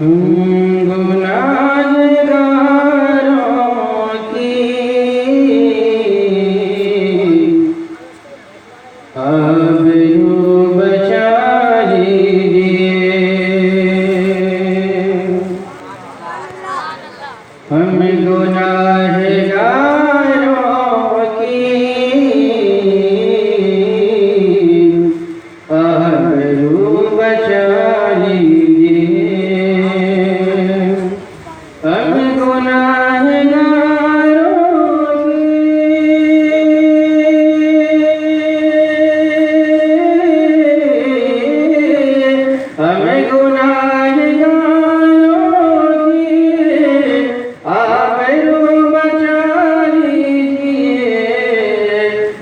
गुनाहगारों की आबरू बचा लीजिए। हम गुनाहगारों की आबरू बचा लीजिए। हम गुनाहगारों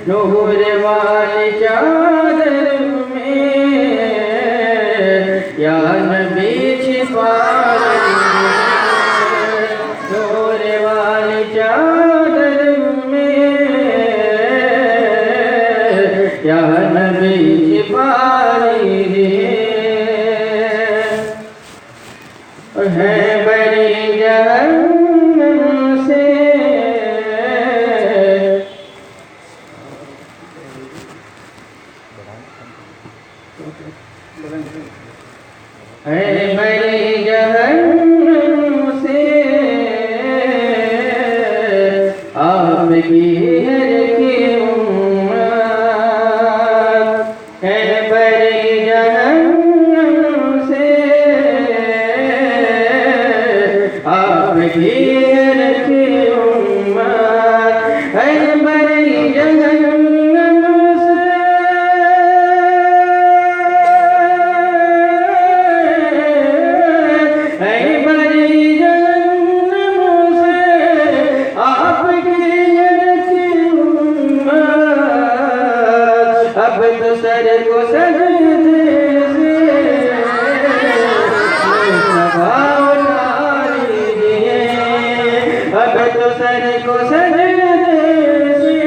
नूर वाली चादर में या नबी छिपा नूर वाली चादर में या नबी छिपा है बड़ी जहन्नम से है बड़ी जहन्नम से आपकी हर की उम्मत है बड़ी जहन्नम से आपकी हर की उम्मत है बड़ी जहन्नम अब तो सर को सजदे से मुस्तफा उठा लीजिए। अब तो सर को सजदे से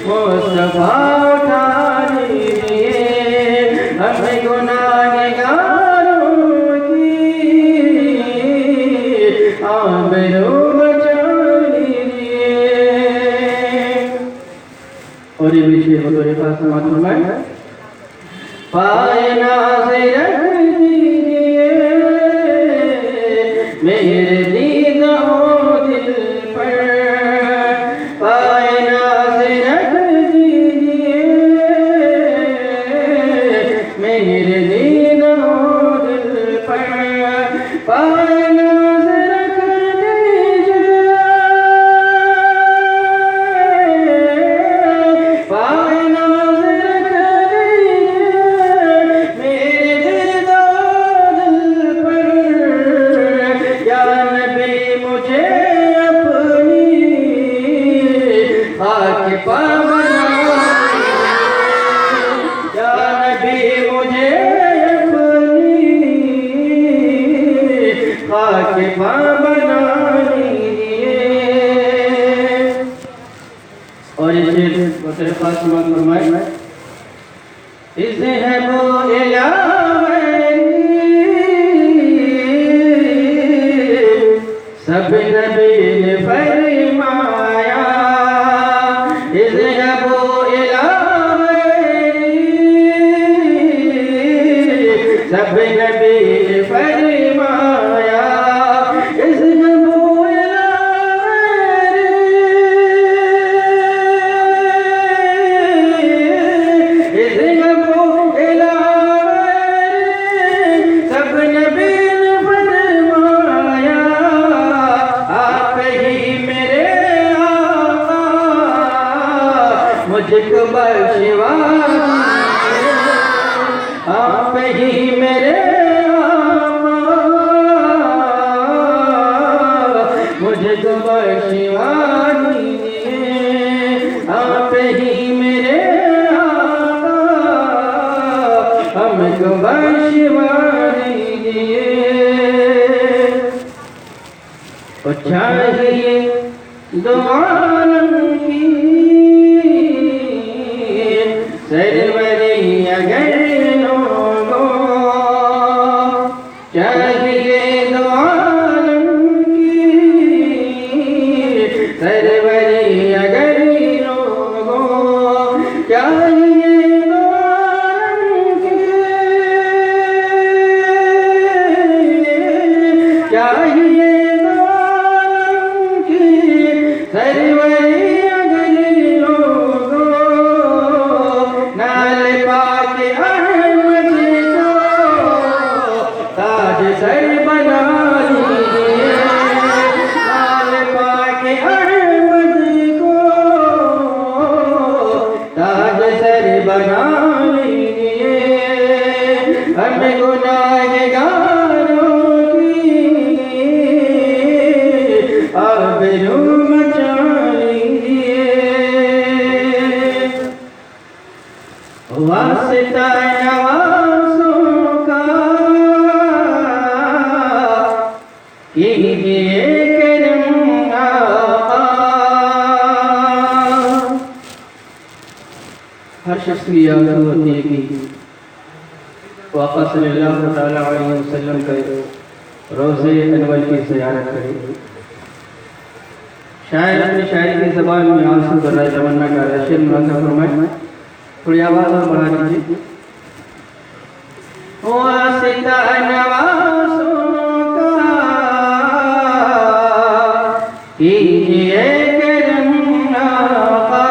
मुस्तफा उठा लीजिए। हम गुनाहगारों की आबरू और ये विषय बतौर पास मालूम है पाए नाज़ रख दीजिए मेरे दीदा दिल पर। पाए नाज़ रख दीजिए मेरे दीदा दिल पर। पाए और इसे तेरे पास फरमाए इसे है वो सब नबी ने फरमाया। इसे है वो सब नबी ने फरमाया। मुझको बख्शवा आप ही मेरे आका मुझको बख्शवा दीजिए। आप ही मेरे आका हमको बख्शवा दीजिए। और चाहिए दुआन की सरवरी अगर लोगों चाहिए वास्ता नवाज़ों का कीजिए करम आका। हर शख्स की आरज़ू होती है कि आका सल्लल्लाहु तआला अलैहि वसल्लम के रोज़े अनवर की ज़ियारत करे। शायर अपनी शायरी की ज़बान में आंसू भर रहे तमन्ना कर रहे। शेर मुलाज़ा फरमाए, थोड़ी आवाज़ और बढ़ा दीजिए। वास्ता नवाज़ों का कीजिए करम आका।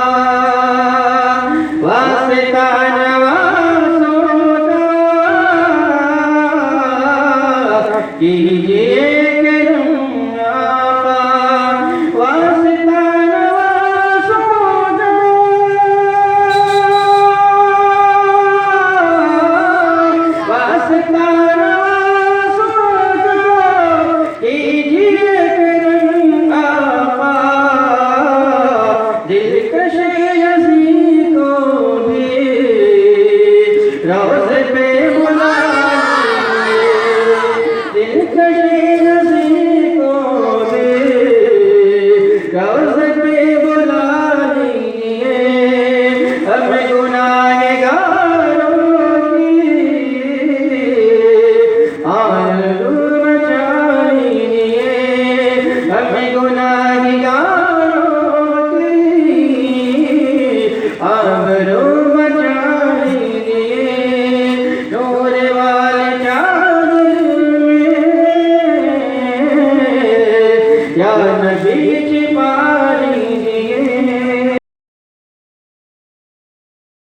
वास्ता नवाज़ों का कीजिए गुनाह